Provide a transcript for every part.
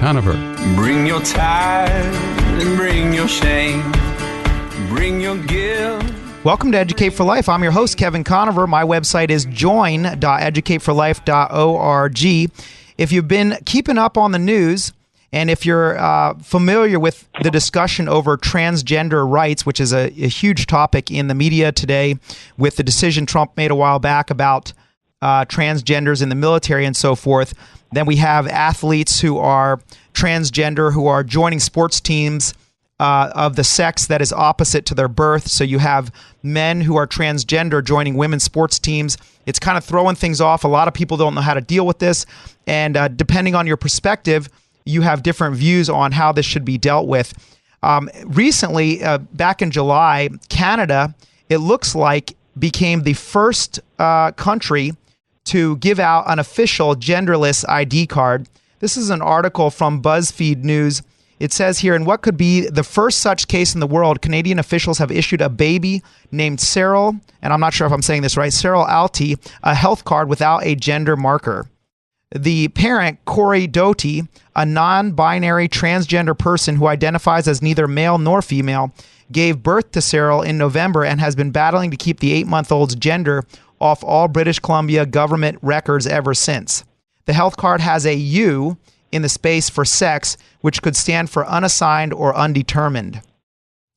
Conover. Bring your tithe and bring your shame. Bring your guilt. Welcome to Educate for Life. I'm your host, Kevin Conover. My website is join.educateforlife.org. If you've been keeping up on the news, and if you're familiar with the discussion over transgender rights, which is a huge topic in the media today with the decision Trump made a while back about transgenders in the military and so forth, then we have athletes who are transgender who are joining sports teams of the sex that is opposite to their birth. So you have men who are transgender joining women's sports teams. It's kind of throwing things off. A lot of people don't know how to deal with this. And depending on your perspective, you have different views on how this should be dealt with. Recently, back in July, Canada, it looks like, became the first country to give out an official genderless ID card. This is an article from BuzzFeed News. It says here, in what could be the first such case in the world, Canadian officials have issued a baby named Cyril, and I'm not sure if I'm saying this right, Cyril Alti, a health card without a gender marker. The parent, Kori Peterson, a non-binary transgender person who identifies as neither male nor female, gave birth to Cyril in November and has been battling to keep the 8-month-old's gender off all British Columbia government records ever since. The health card has a U in the space for sex, which could stand for unassigned or undetermined.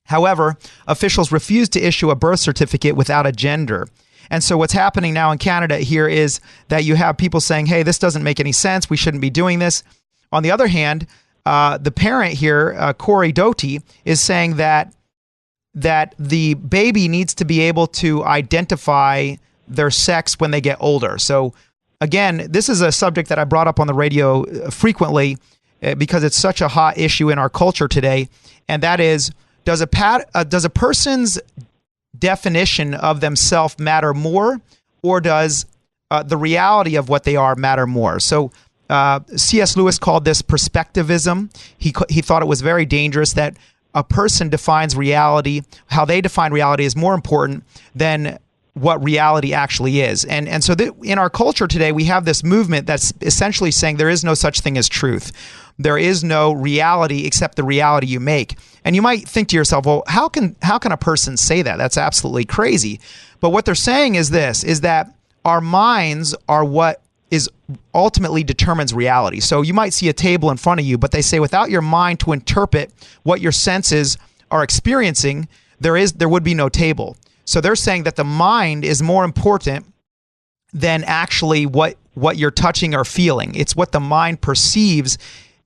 However, officials refused to issue a birth certificate without a gender. And so what's happening now in Canada here is that you have people saying, hey, this doesn't make any sense. We shouldn't be doing this. On the other hand, the parent here, Kori Peterson, is saying that the baby needs to be able to identify their sex when they get older. So again, this is a subject that I brought up on the radio frequently because it's such a hot issue in our culture today. And that is, does a person's definition of themselves matter more, or does the reality of what they are matter more? So C.S. Lewis called this perspectivism. He thought it was very dangerous that a person defines reality, how they define reality is more important than what reality actually is. And so in our culture today, we have this movement that's essentially saying there is no such thing as truth. There is no reality except the reality you make. And you might think to yourself, well, how can a person say that? That's absolutely crazy. But what they're saying is this, is that our minds are what is ultimately determines reality. So you might see a table in front of you, but they say without your mind to interpret what your senses are experiencing, there would be no table. So they're saying that the mind is more important than actually what you're touching or feeling. It's what the mind perceives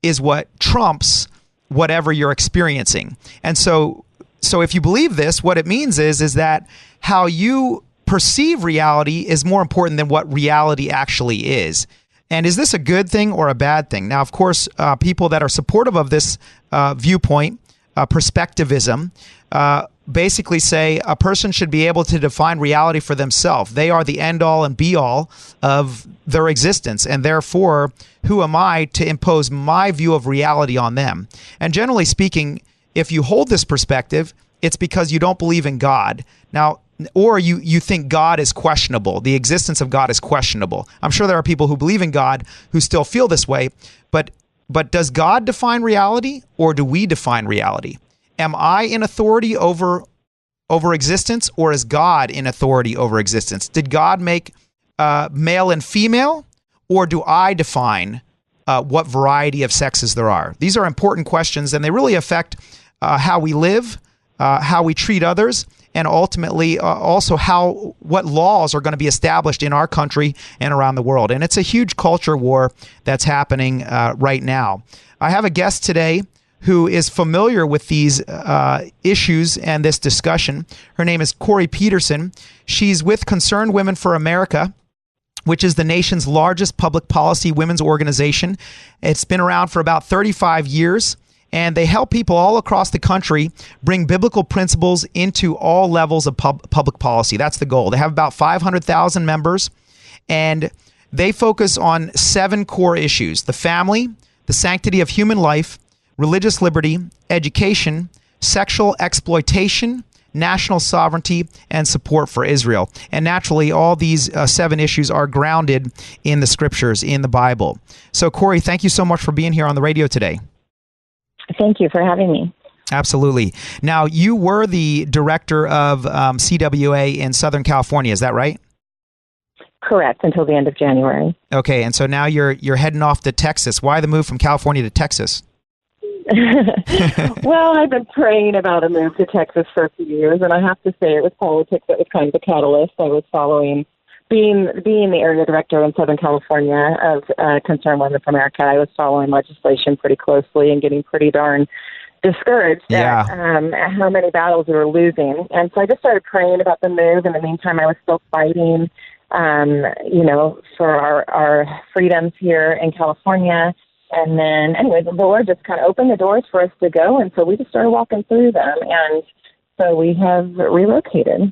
is what trumps whatever you're experiencing. And so if you believe this, what it means is that how you perceive reality is more important than what reality actually is. And is this a good thing or a bad thing? Now, of course, people that are supportive of this viewpoint, perspectivism, basically say a person should be able to define reality for themselves. They are the end all and be all of their existence. And therefore, who am I to impose my view of reality on them? And generally speaking, if you hold this perspective, it's because you don't believe in God. Now, or you think God is questionable. The existence of God is questionable. I'm sure there are people who believe in God who still feel this way. But does God define reality, or do we define reality? Am I in authority over existence, or is God in authority over existence? Did God make male and female, or do I define what variety of sexes there are? These are important questions, and they really affect how we live, how we treat others, and ultimately also what laws are going to be established in our country and around the world. And it's a huge culture war that's happening right now. I have a guest today who is familiar with these issues and this discussion. Her name is Kori Peterson. She's with Concerned Women for America, which is the nation's largest public policy women's organization. It's been around for about 35 years, and they help people all across the country bring biblical principles into all levels of public policy. That's the goal. They have about 500,000 members, and they focus on 7 core issues: the family, the sanctity of human life, religious liberty, education, sexual exploitation, national sovereignty, and support for Israel. And naturally, all these 7 issues are grounded in the scriptures, in the Bible. So, Kori, thank you so much for being here on the radio today. Thank you for having me. Absolutely. Now, you were the director of CWA in Southern California, is that right? Correct, until the end of January. Okay, and so now you're heading off to Texas. Why the move from California to Texas? Well, I've been praying about a move to Texas for a few years, and I have to say it was politics that was kind of the catalyst. I was following, being the area director in Southern California of Concerned Women for America, I was following legislation pretty closely and getting pretty darn discouraged at how many battles we were losing. And so I just started praying about the move. In the meantime, I was still fighting, for our freedoms here in California. And then, anyway, the Lord just kind of opened the doors for us to go, and so we just started walking through them, and so we have relocated.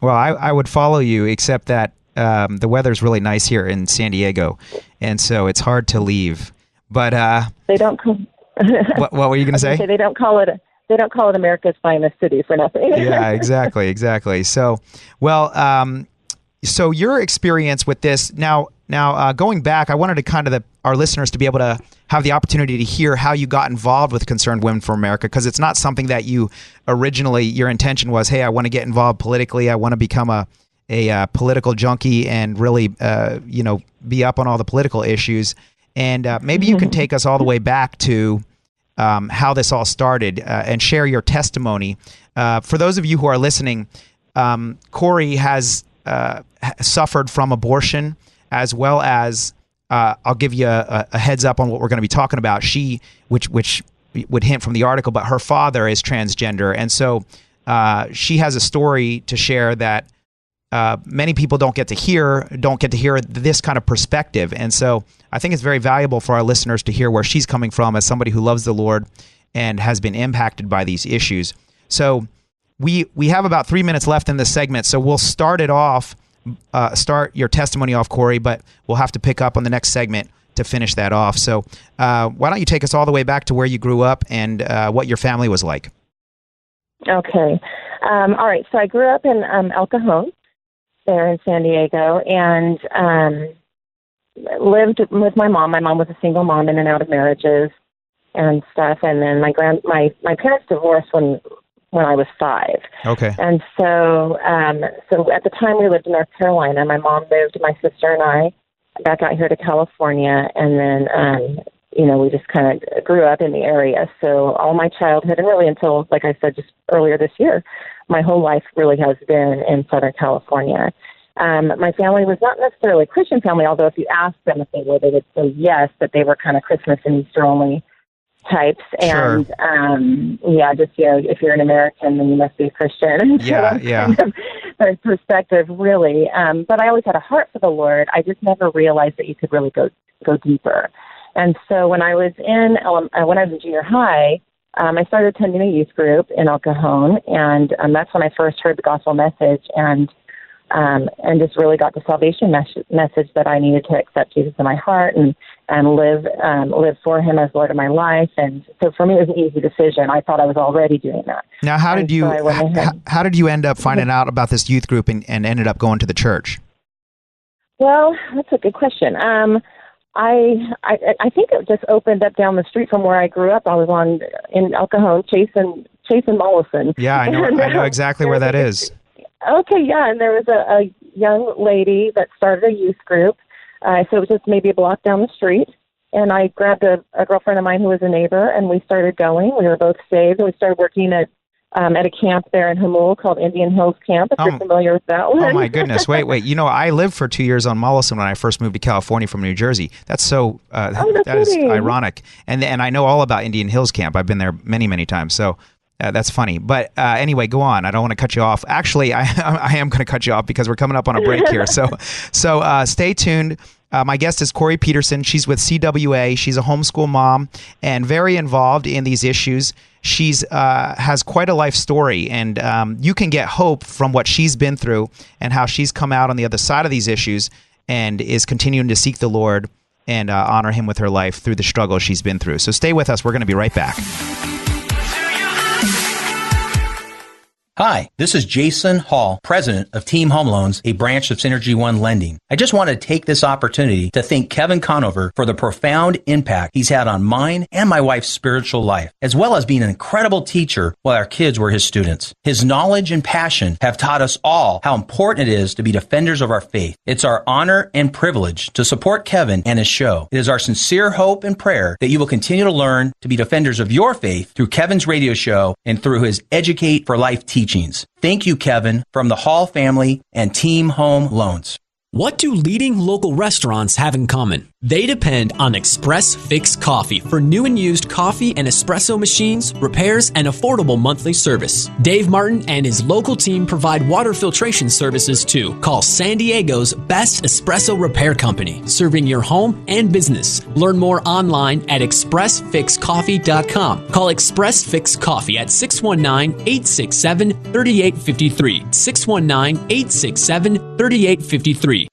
Well, I would follow you, except that the weather's really nice here in San Diego, and so it's hard to leave. But they don't. What were you going to say? They don't call it. They don't call it America's finest city for nothing. Yeah, exactly. So, well, so your experience with this now, going back, I wanted to kind of our listeners to be able to have the opportunity to hear how you got involved with Concerned Women for America, because it's not something that you originally, your intention was, hey, I want to get involved politically. I want to become a political junkie and really, be up on all the political issues. And maybe you can take us all the way back to how this all started and share your testimony. For those of you who are listening, Kori has suffered from abortion, as well as I'll give you a heads up on what we're going to be talking about. Which would hint from the article, but her father is transgender, and so she has a story to share that many people don't get to hear this kind of perspective. And so I think it's very valuable for our listeners to hear where she's coming from as somebody who loves the Lord and has been impacted by these issues. So we have about 3 minutes left in this segment, so we'll start your testimony off, Kori, but we'll have to pick up on the next segment to finish that off. So why don't you take us all the way back to where you grew up and what your family was like? Okay. All right. So I grew up in El Cajon, there in San Diego, and lived with my mom. My mom was a single mom, in and out of marriages and stuff. And then my parents divorced when I was 5. Okay. And so at the time we lived in North Carolina. My mom moved my sister and I back out here to California, and then we just kind of grew up in the area. So all my childhood, and really until, like I said, just earlier this year, my whole life really has been in Southern California. My family was not necessarily a Christian family, although if you asked them if they were, they would say yes, but they were kind of Christmas and Easter only types. Sure. And if you're an American, then you must be a Christian. Yeah. Kind of their perspective, really. But I always had a heart for the Lord. I just never realized that you could really go deeper. And so when I was in junior high, I started attending a youth group in El Cajon, and that's when I first heard the gospel message and just really got the salvation message that I needed to accept Jesus in my heart and live for Him as Lord of my life. And so for me, it was an easy decision. I thought I was already doing that. Now, how did you end up finding out about this youth group and ended up going to the church? Well, that's a good question. I think it just opened up down the street from where I grew up. I was in El Cajon, Chase and Mollison. Yeah, I know exactly where that is. Okay, yeah, and there was a young lady that started a youth group. So it was just maybe a block down the street. And I grabbed a girlfriend of mine who was a neighbor, and we started going. We were both saved, and we started working at a camp there in Hamul called Indian Hills Camp, if you're familiar with that one. Oh, my goodness. Wait. I lived for 2 years on Mollison when I first moved to California from New Jersey. That's so, that is ironic. And I know all about Indian Hills Camp. I've been there many, many times. So that's funny. But anyway, go on. I don't want to cut you off. Actually, I am going to cut you off because we're coming up on a break here. So stay tuned. My guest is Kori Peterson. She's with CWA. She's a homeschool mom and very involved in these issues. She's has quite a life story, and you can get hope from what she's been through and how she's come out on the other side of these issues and is continuing to seek the Lord and honor Him with her life through the struggle she's been through. So stay with us. We're going to be right back. Hi, this is Jason Hall, president of Team Home Loans, a branch of Synergy One Lending. I just want to take this opportunity to thank Kevin Conover for the profound impact he's had on mine and my wife's spiritual life, as well as being an incredible teacher while our kids were his students. His knowledge and passion have taught us all how important it is to be defenders of our faith. It's our honor and privilege to support Kevin and his show. It is our sincere hope and prayer that you will continue to learn to be defenders of your faith through Kevin's radio show and through his Educate for Life teachings. Thank you, Kevin, from the Hall family and Team Home Loans. What do leading local restaurants have in common? They depend on Express Fix Coffee for new and used coffee and espresso machines, repairs, and affordable monthly service. Dave Martin and his local team provide water filtration services too. Call San Diego's best espresso repair company, serving your home and business. Learn more online at expressfixcoffee.com. Call Express Fix Coffee at 619-867-3853. 619-867-3853.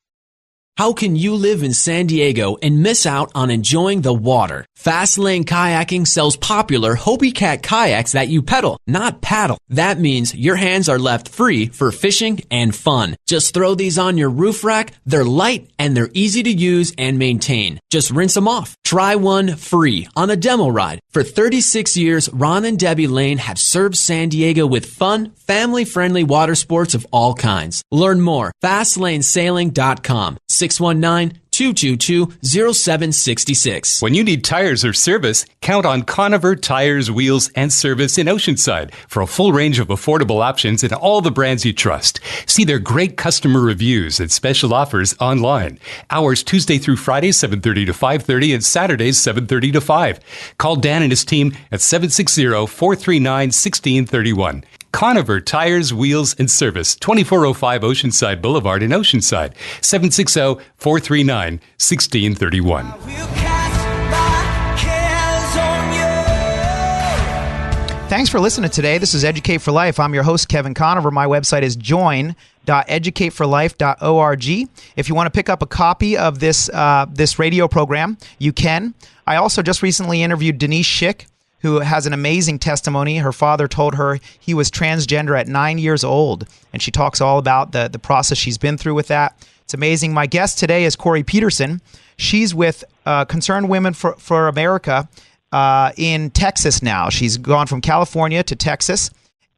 How can you live in San Diego and miss out on enjoying the water? Fast Lane Kayaking sells popular Hobie Cat kayaks that you pedal, not paddle. That means your hands are left free for fishing and fun. Just throw these on your roof rack. They're light and they're easy to use and maintain. Just rinse them off. Try one free on a demo ride. For 36 years, Ron and Debbie Lane have served San Diego with fun, family-friendly water sports of all kinds. Learn more. FastLaneSailing.com. 619-222-0766. When you need tires or service, count on Conover Tires, Wheels, and Service in Oceanside for a full range of affordable options and all the brands you trust. See their great customer reviews and special offers online. Hours Tuesday through Friday, 7:30 to 5:30, and Saturdays, 7:30 to 5. Call Dan and his team at 760-439-1631. Conover Tires, Wheels, and Service, 2405 Oceanside Boulevard in Oceanside, 760-439-1631. Thanks for listening today. This is Educate for Life. I'm your host, Kevin Conover. My website is join.educateforlife.org. If you want to pick up a copy of this radio program, you can. I also just recently interviewed Denise Schick, who has an amazing testimony. Her father told her he was transgender at 9 years old, and she talks all about the process she's been through with that. It's amazing. My guest today is Kori Peterson. She's with Concerned Women for America in Texas now. She's gone from California to Texas,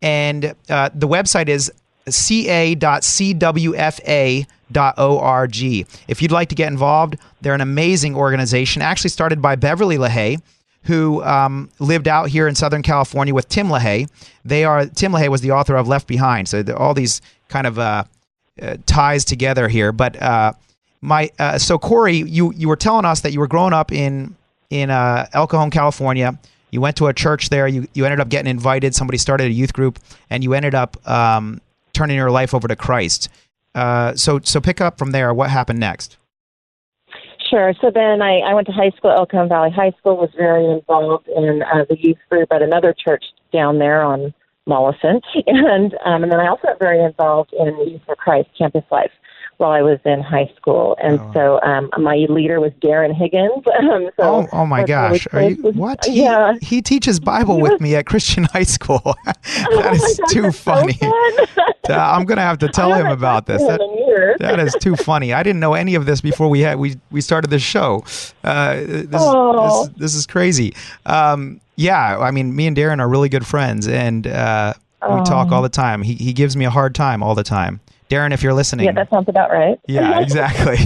and the website is ca.cwfa.org. If you'd like to get involved, they're an amazing organization, actually started by Beverly LaHaye, who lived out here in Southern California with Tim LaHaye. Tim LaHaye was the author of Left Behind, so all these kind of ties together here. But so Kori, you were telling us that you were growing up in El Cajon, California. You went to a church there. You ended up getting invited. Somebody started a youth group, and you ended up turning your life over to Christ. So pick up from there. What happened next? Sure. So then I went to high school, El Cajon Valley High School, was very involved in the youth group at another church down there on Mollison. And then I also got very involved in Youth for Christ Campus Life while I was in high school. And so my leader was Darren Higgins. Oh my gosh. Are you, what? Yeah. He teaches Bible with me at Christian high school. That is too funny. I'm going to have to tell him about this. That is too funny. I didn't know any of this before we started this show. This is crazy. Yeah, I mean, me and Darren are really good friends, and we talk all the time. He gives me a hard time all the time. Darren, if you're listening. Yeah, that sounds about right. Yeah, exactly.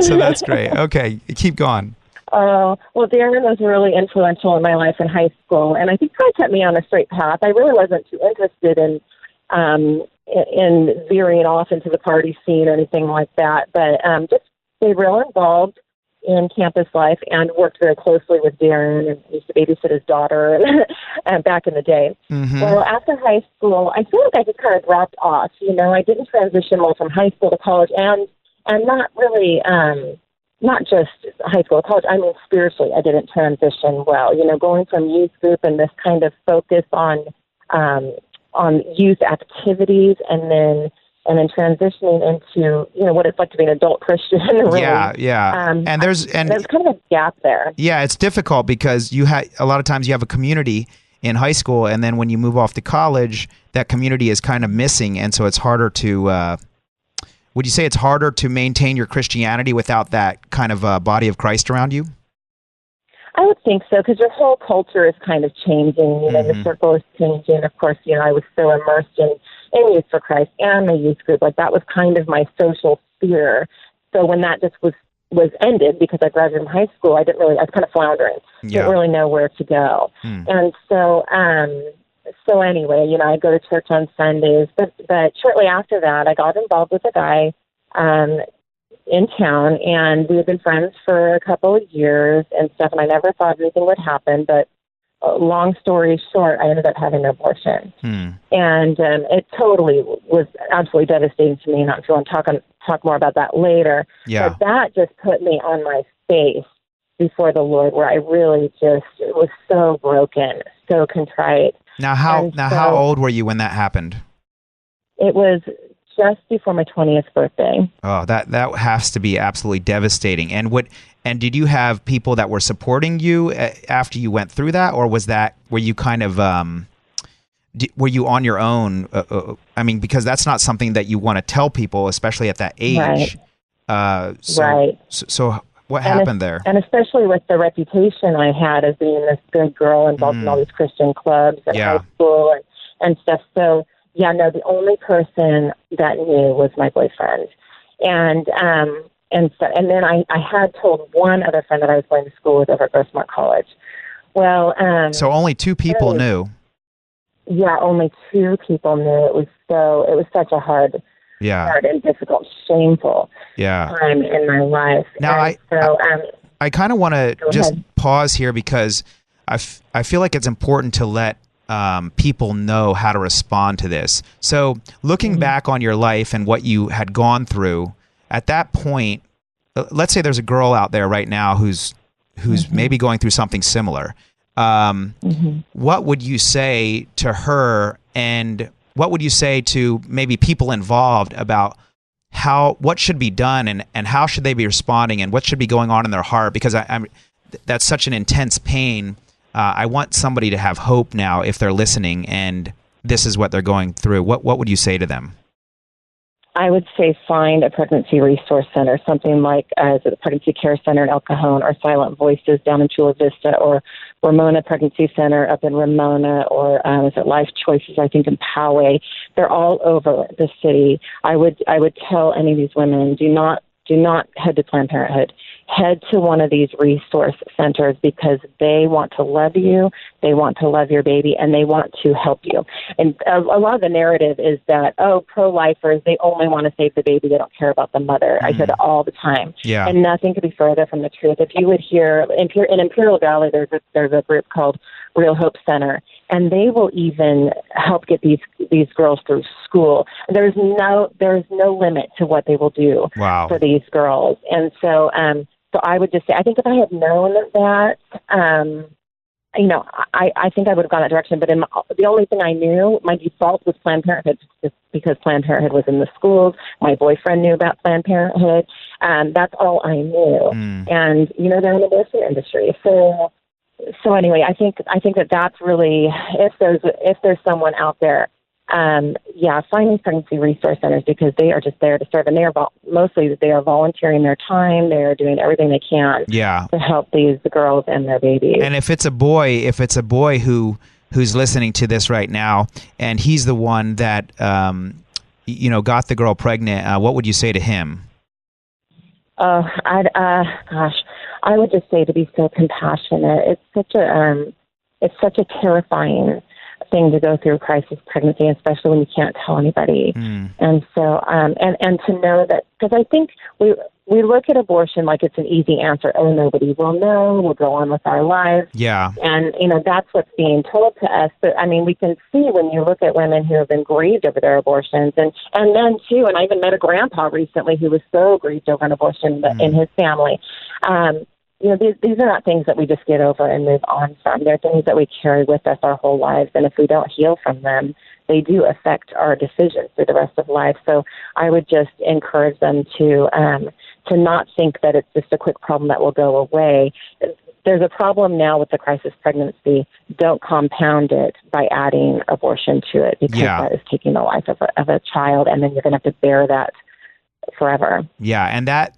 So that's great. Okay, keep going. Well, Darren was really influential in my life in high school, and I think probably kept me on a straight path. I really wasn't too interested in veering off into the party scene or anything like that, but just stayed real involved in campus life and worked very closely with Darren and used to babysit his daughter and back in the day. Mm-hmm. Well, after high school, I feel like I just kind of dropped off. You know, I didn't transition well from high school to college and not really, not just high school to college. I mean, spiritually, I didn't transition well. You know, going from youth group and this kind of focus on youth activities and then transitioning into, you know, what it's like to be an adult Christian. Really. Yeah. There's kind of a gap there. Yeah, it's difficult because a lot of times you have a community in high school, and then when you move off to college, that community is kind of missing, and so it's harder to. Would you say it's harder to maintain your Christianity without that kind of body of Christ around you? I would think so, because your whole culture is kind of changing. You know, your circle is changing. Of course, you know, I was so immersed in Youth for Christ and the youth group. Like, that was kind of my social sphere. So when that just was ended, because I graduated from high school, I was kind of floundering. Didn't really know where to go. And so, so anyway, you know, I go to church on Sundays, but shortly after that, I got involved with a guy in town, and we had been friends for a couple of years and stuff, and I never thought anything would happen, but long story short, I ended up having an abortion. And it totally was absolutely devastating to me, and I'm sure I'll talk more about that later. Yeah. But that just put me on my face before the Lord, where I really just was so broken, so contrite. Now, how old were you when that happened? It was just before my 20th birthday. Oh, that has to be absolutely devastating. And did you have people that were supporting you after you went through that, or were you kind of were you on your own? I mean, because that's not something that you want to tell people, especially at that age. Right. So what happened there? And especially with the reputation I had as being this good girl involved in all these Christian clubs and high school and stuff. So, yeah, no, the only person that knew was my boyfriend. And then I had told one other friend that I was going to school with over at Grossmont College. Well, so only two people knew. Yeah, only two people knew. It was such a hard and difficult, shameful time in my life. Now, I kind of want to just pause here, because I feel like it's important to let people know how to respond to this. So looking back on your life and what you had gone through at that point, let's say there's a girl out there right now who's maybe going through something similar. What would you say to her, and what would you say to maybe people involved about what should be done, and how should they be responding, and what should be going on in their heart? Because that's such an intense pain. I want somebody to have hope now if they're listening and this is what they're going through. What would you say to them? I would say find a pregnancy resource center, something like the Pregnancy Care Center in El Cajon, or Silent Voices down in Chula Vista, or Ramona Pregnancy Center up in Ramona, or is it Life Choices, I think, in Poway. They're all over the city. I would tell any of these women, do not head to Planned Parenthood. Head to one of these resource centers, because they want to love you, they want to love your baby, and they want to help you. And a lot of the narrative is that, pro-lifers, they only want to save the baby, they don't care about the mother. I hear that all the time. Yeah. And nothing could be further from the truth. If you would hear, in Imperial Valley, there's a group called Real Hope Center, and they will even help get these girls through school. There's no limit to what they will do for these girls. And so so I would just say, I think if I had known that, I think I would have gone that direction. But the only thing I knew, my default was Planned Parenthood, just because Planned Parenthood was in the schools. My boyfriend knew about Planned Parenthood. That's all I knew. And, they're in the abortion industry. So anyway, I think that's really, if there's someone out there, finding pregnancy resource centers, because they are just there to serve, and they are volunteering their time. They are doing everything they can to help these girls and their babies. And if it's a boy who's listening to this right now, and he's the one that got the girl pregnant, what would you say to him? I would just say to be so compassionate. It's such a terrifying thing to go through crisis pregnancy, especially when you can't tell anybody. And so, and to know that, because I think we look at abortion like it's an easy answer. Oh, nobody will know. We'll go on with our lives. Yeah. And, that's what's being told to us. But, we can see when you look at women who have been grieved over their abortions, and men, too. And I even met a grandpa recently who was so grieved over an abortion in his family. These are not things that we just get over and move on from. They're things that we carry with us our whole lives. And if we don't heal from them, they do affect our decisions through the rest of life. So I would just encourage them to not think that it's just a quick problem that will go away. there's a problem now with the crisis pregnancy. Don't compound it by adding abortion to it, because that is taking the life of a child, and then you're going to have to bear that forever. Yeah, and that.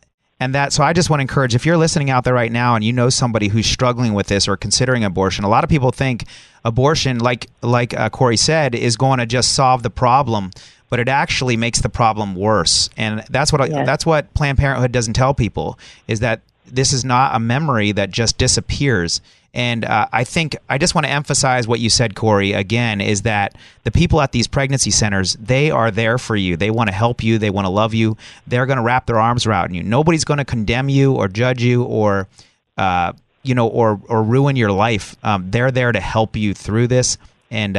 So I just want to encourage, if you're listening out there right now and you know somebody who's struggling with this or considering abortion, a lot of people think abortion, like Kori said, is going to just solve the problem, but it actually makes the problem worse. And that's what Planned Parenthood doesn't tell people, is that this is not a memory that just disappears. And I just want to emphasize what you said, Kori, again, is that the people at these pregnancy centers, they are there for you. They want to help you. They want to love you. They're going to wrap their arms around you. Nobody's going to condemn you or judge you or ruin your life. They're there to help you through this. And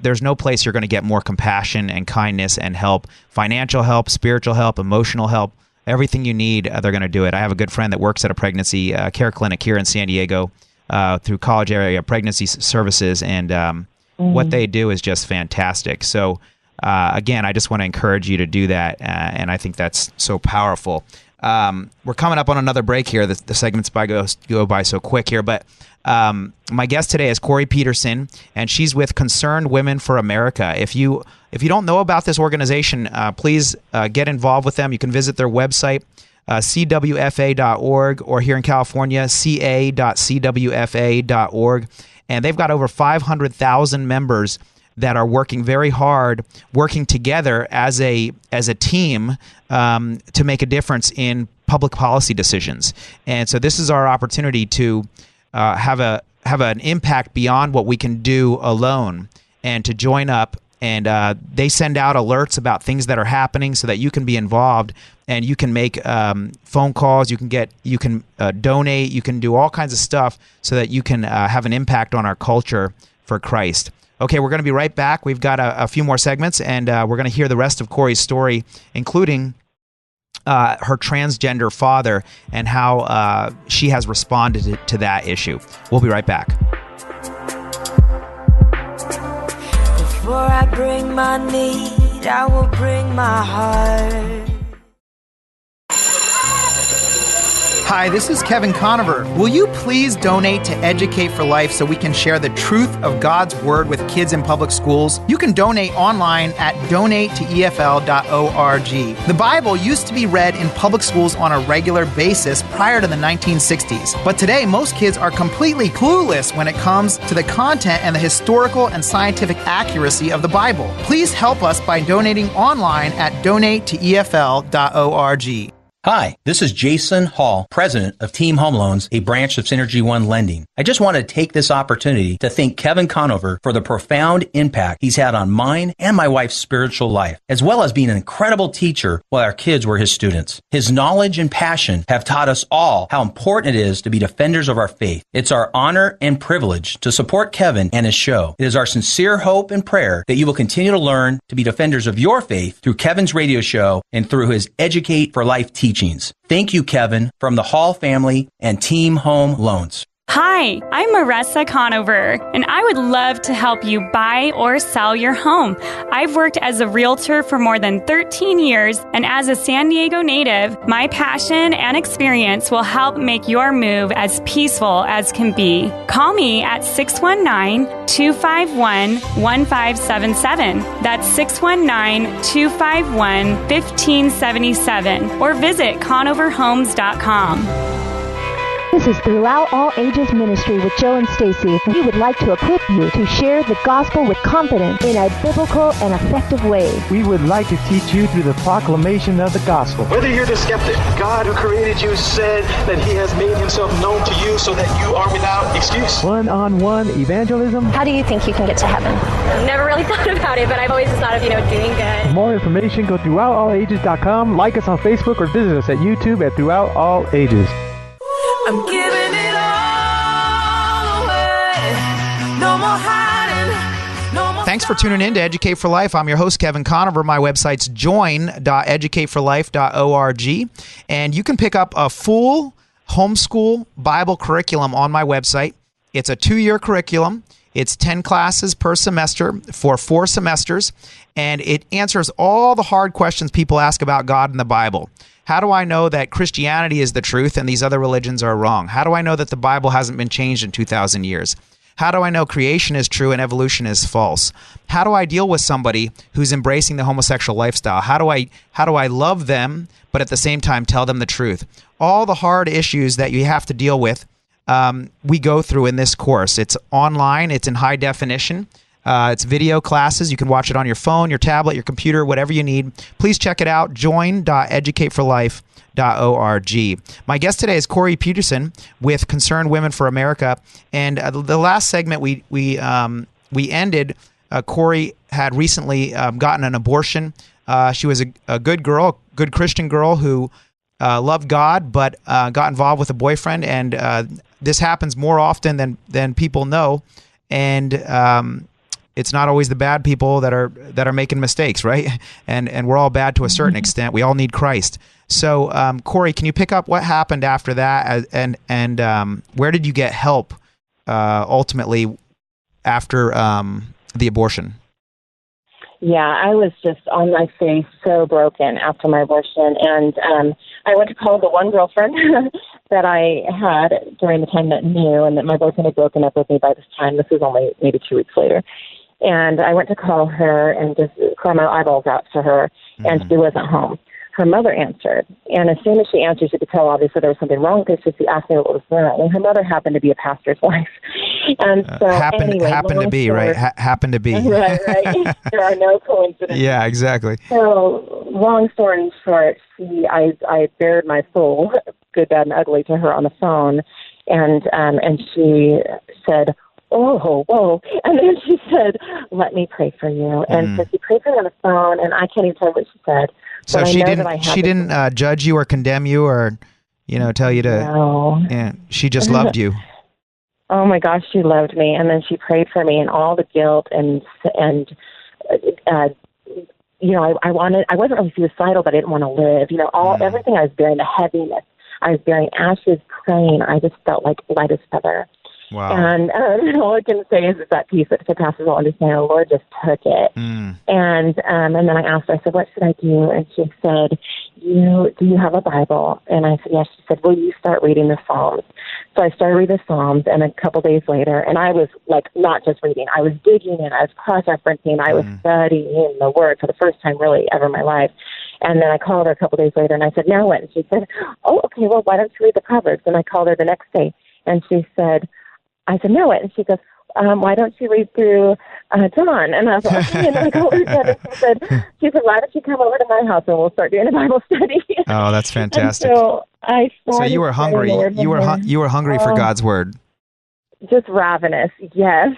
there's no place you're going to get more compassion and kindness and help, financial help, spiritual help, emotional help. Everything you need, they're going to do it. I have a good friend that works at a pregnancy care clinic here in San Diego through College Area Pregnancy Services, and what they do is just fantastic. So, again, I just want to encourage you to do that, and I think that's so powerful. We're coming up on another break here. The segments go by so quick here, but my guest today is Kori Peterson, and she's with Concerned Women for America. If you don't know about this organization, please get involved with them. You can visit their website, cwfa.org, or here in California, ca.cwfa.org. And they've got over 500,000 members that are working very hard, working together as a team to make a difference in public policy decisions. And so this is our opportunity to have an impact beyond what we can do alone, and to join up. And they send out alerts about things that are happening so that you can be involved, and you can make phone calls, you can donate, you can do all kinds of stuff so that you can have an impact on our culture for Christ. Okay, we're going to be right back. We've got a few more segments, and we're going to hear the rest of Kori's story, including her transgender father and how she has responded to that issue. We'll be right back. Before I bring my need, I will bring my heart. Hi, this is Kevin Conover. Will you please donate to Educate for Life so we can share the truth of God's Word with kids in public schools? You can donate online at donatetoefl.org. The Bible used to be read in public schools on a regular basis prior to the 1960s. But today, most kids are completely clueless when it comes to the content and the historical and scientific accuracy of the Bible. Please help us by donating online at donatetoefl.org. Hi, this is Jason Hall, president of Team Home Loans, a branch of Synergy One Lending. I just want to take this opportunity to thank Kevin Conover for the profound impact he's had on mine and my wife's spiritual life, as well as being an incredible teacher while our kids were his students. His knowledge and passion have taught us all how important it is to be defenders of our faith. It's our honor and privilege to support Kevin and his show. It is our sincere hope and prayer that you will continue to learn to be defenders of your faith through Kevin's radio show and through his Educate for Life teachings. Thank you, Kevin, from the Hall family and Team Home Loans. Hi, I'm Marissa Conover, and I would love to help you buy or sell your home. I've worked as a realtor for more than 13 years, and as a San Diego native, my passion and experience will help make your move as peaceful as can be. Call me at 619-251-1577. That's 619-251-1577, or visit conoverhomes.com. This is Throughout All Ages Ministry with Joe and Stacy. We would like to equip you to share the gospel with confidence in a biblical and effective way. We would like to teach you through the proclamation of the gospel. Whether you're the skeptic, God who created you said that he has made himself known to you so that you are without excuse. One-on-one evangelism. How do you think you can get to heaven? I've never really thought about it, but I've always just thought of, doing good. For more information, go throughoutallages.com, like us on Facebook, or visit us at YouTube at Throughout All Ages. I'm giving it all away. No more hiding. No more. Thanks for tuning in to Educate for Life. I'm your host, Kevin Conover. My website's join.educateforlife.org. And you can pick up a full homeschool Bible curriculum on my website. It's a 2-year curriculum. It's 10 classes per semester for 4 semesters. And it answers all the hard questions people ask about God in the Bible. How do I know that Christianity is the truth and these other religions are wrong? How do I know that the Bible hasn't been changed in 2,000 years? How do I know creation is true and evolution is false? How do I deal with somebody who's embracing the homosexual lifestyle? How do I love them, but at the same time tell them the truth? All the hard issues that you have to deal with, we go through in this course. It's online. It's in high definition. It's video classes. You can watch it on your phone, your tablet, your computer, whatever you need. Please check it out. join.educateforlife.org. My guest today is Kori Peterson with Concerned Women for America. And the last segment we ended, Kori had recently gotten an abortion. She was a good girl, good Christian girl who loved God, but got involved with a boyfriend. And this happens more often than people know. And it's not always the bad people that are making mistakes, right? And we're all bad to a certain extent. We all need Christ. So, Kori, can you pick up what happened after that, and where did you get help ultimately after the abortion? Yeah, I was just on my face, so broken after my abortion, and I went to call the one girlfriend that I had during the time that knew, and that my boyfriend had broken up with me by this time. This was only maybe 2 weeks later. And I went to call her and just cry my eyeballs out to her, and she wasn't home. Her mother answered, and as soon as she answered, you could tell obviously there was something wrong because she asked me what was wrong. And her mother happened to be a pastor's wife, and so happened to be right. Happened to be right. There are no coincidences. Yeah, exactly. So long story short, I bared my soul, good, bad, and ugly, to her on the phone, and she said, "Oh, whoa!" And then she said, "Let me pray for you." And so she prayed for me on the phone, and I can't even tell you what she said. So she didn't judge you or condemn you or, tell you to. No. Yeah, she just loved you. Oh my gosh, she loved me, and then she prayed for me, and all the guilt and I wasn't really suicidal, but I didn't want to live. Everything I was bearing, the heaviness, I was bearing ashes, praying. I just felt like light as feather. Wow. And all I can say is that peace that surpasses all understanding, the Lord just took it. And then I asked her, I said, "What should I do?" And she said, do you have a Bible? And I said, yes. She said, "Will you start reading the Psalms?" So I started reading the Psalms, and a couple days later, and I was like, not just reading, I was digging in, I was cross-referencing, I was studying the Word for the first time really ever in my life. And then I called her a couple days later, and I said, "Now what?" And she said, "Oh, okay, well, why don't you read the Proverbs?" And I called her the next day, and she said, I said, "No, it." And she goes, "Why don't you read through John?" And I was like, okay. And then I called her again, and she said, "Why don't you come over to my house and we'll start doing a Bible study?" Oh, that's fantastic. And so I started. So you were hungry. You were hungry for God's word. Just ravenous, yes.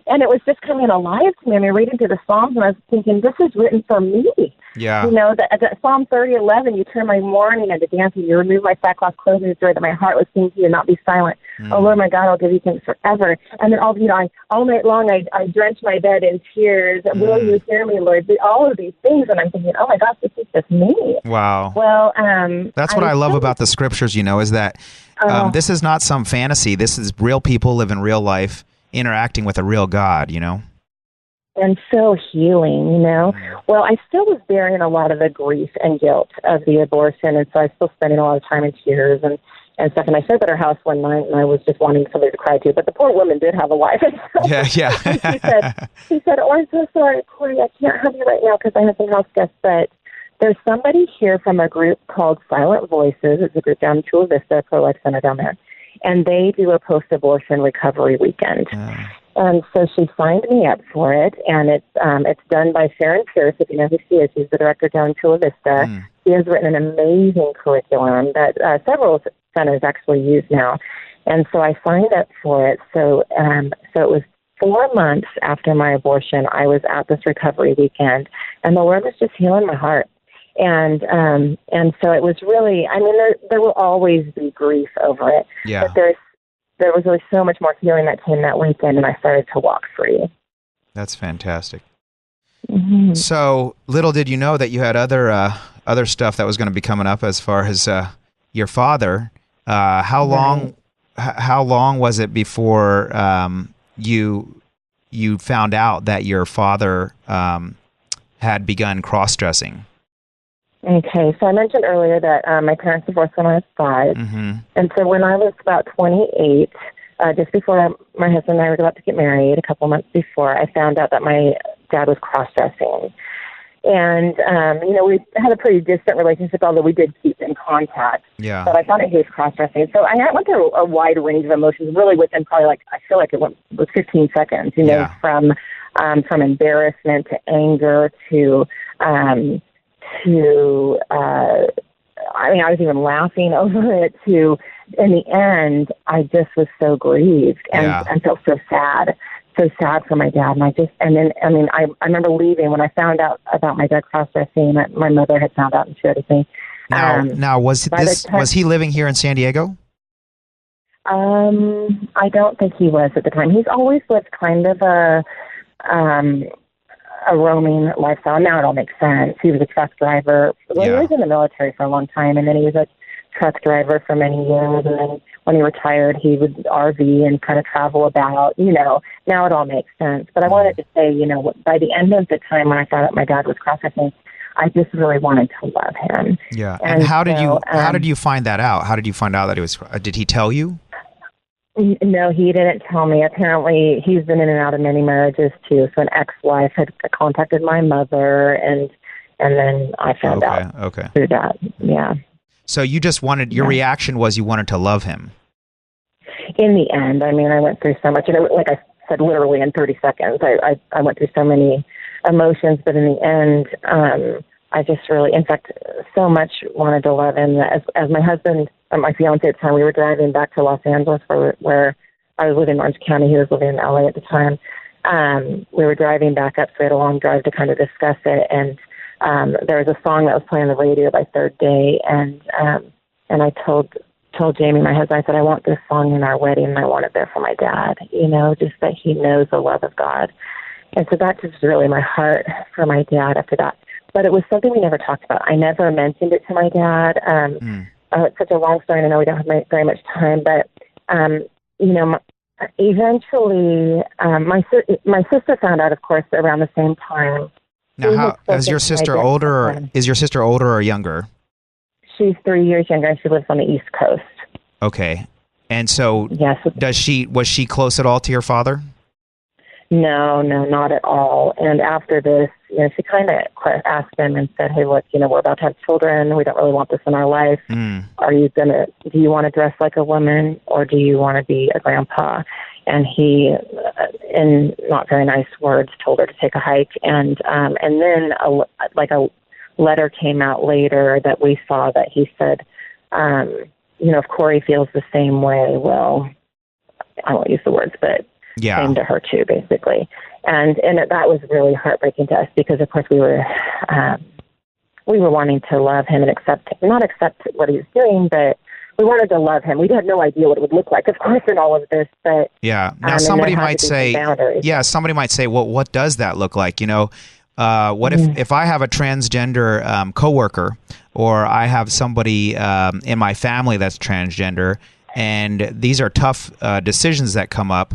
And it was just coming alive to me. I mean, reading through the Psalms, and I was thinking, this is written for me. Yeah. That Psalm 30:11, you turn my mourning into dancing. You remove my sackcloth clothing, so that my heart would sing to you and not be silent. Oh, Lord, my God, I'll give you thanks forever. And then all night long, I drench my bed in tears. Will you hear me, Lord? All of these things. And I'm thinking, oh, my gosh, this is just me. Wow. Well, that's what I love about the scriptures, is that this is not some fantasy. This is real people living real life, interacting with a real God, And so healing, Well, I still was bearing a lot of the grief and guilt of the abortion, and so I was still spending a lot of time in tears and stuff. And I showed at her house one night, and I was just wanting somebody to cry to. But the poor woman did have a wife. Yeah. she said, "Oh, I'm so sorry, Kori, I can't have you right now because I have some house guests, but there's somebody here from a group called Silent Voices. It's a group down in Chula Vista, Pro-Life Center down there. And they do a post-abortion recovery weekend." And so she signed me up for it, and it's done by Sharon Pierce, if you know who she is. She's the director down in Chula Vista. She has written an amazing curriculum that several centers actually use now. And so I signed up for it. So it was 4 months after my abortion, I was at this recovery weekend, and the Lord was just healing my heart. And so it was really, I mean, there will always be grief over it. Yeah. But there was really so much more healing that came that weekend, and I started to walk free. That's fantastic. So little did you know that you had other stuff that was going to be coming up as far as your father. How long was it before you found out that your father had begun cross-dressing? Okay, so I mentioned earlier that my parents divorced when I was 5. Mm-hmm. And so when I was about 28, just before my husband and I were about to get married, a couple months before, I found out that my dad was cross-dressing. And, we had a pretty distant relationship, although we did keep in contact. Yeah. But I found out he was cross-dressing. So I went through a wide range of emotions, really within probably I feel like it was 15 seconds, from embarrassment to anger to I was even laughing over it to, in the end, I just was so grieved and felt so sad for my dad. And I remember leaving when I found out about my dad cross-dressing. My mother had found out and shared with me. Now was he living here in San Diego? I don't think he was at the time. He's always lived kind of a roaming lifestyle. Now it all makes sense. He was a truck driver. Well, he was in the military for a long time, and then he was a truck driver for many years. And then when he retired, he would RV and kind of travel about. Now it all makes sense. But I wanted to say, by the end of the time when I found out my dad was cross-dressing, I just really wanted to love him. Yeah. And how did you find that out? How did you find out that he was? Did he tell you? No, he didn't tell me. Apparently, he's been in and out of many marriages too. So an ex-wife had contacted my mother, and then I found out through that. Yeah. So you just wanted, your reaction was you wanted to love him. In the end, I went through so much, and like I said, literally in 30 seconds, I went through so many emotions. But in the end, I just really, in fact, so much wanted to love him. As my husband, my fiance at the time, we were driving back to Los Angeles where I was living in Orange County. He was living in LA at the time. We were driving back up, so we had a long drive to kind of discuss it. And there was a song that was playing on the radio by Third Day, and I told Jamie, my husband, I said, I want this song in our wedding, and I want it there for my dad, just that he knows the love of God. And so that just really my heart for my dad after that. But it was something we never talked about. I never mentioned it to my dad. It's such a long story, and I know we don't have very much time, but, eventually, my sister found out, of course, around the same time. Now, is your sister older or younger? She's 3 years younger, and she lives on the East Coast. Okay. And so yes. Was she close at all to your father? No, not at all. And after this, she kind of asked him and said, hey, look, we're about to have children. We don't really want this in our life. Do you want to dress like a woman, or do you want to be a grandpa? And he, in not very nice words, told her to take a hike. And then a letter came out later that we saw that he said, if Kori feels the same way, well, I won't use the words, but same to her too, basically. And that was really heartbreaking to us because, of course, we were wanting to love him and not accept what he was doing, but we wanted to love him. We had no idea what it would look like, of course, in all of this. But now somebody might say, well, what does that look like? What if I have a transgender coworker, or I have somebody in my family that's transgender, and these are tough decisions that come up,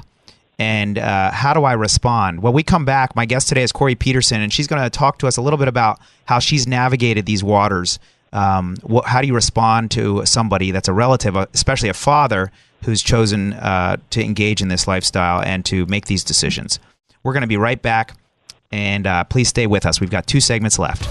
and how do I respond? Well, we come back. My guest today is Kori Peterson, and she's going to talk to us a little bit about how she's navigated these waters. How do you respond to somebody that's a relative, especially a father, who's chosen to engage in this lifestyle and to make these decisions? We're going to be right back, and please stay with us. We've got 2 segments left.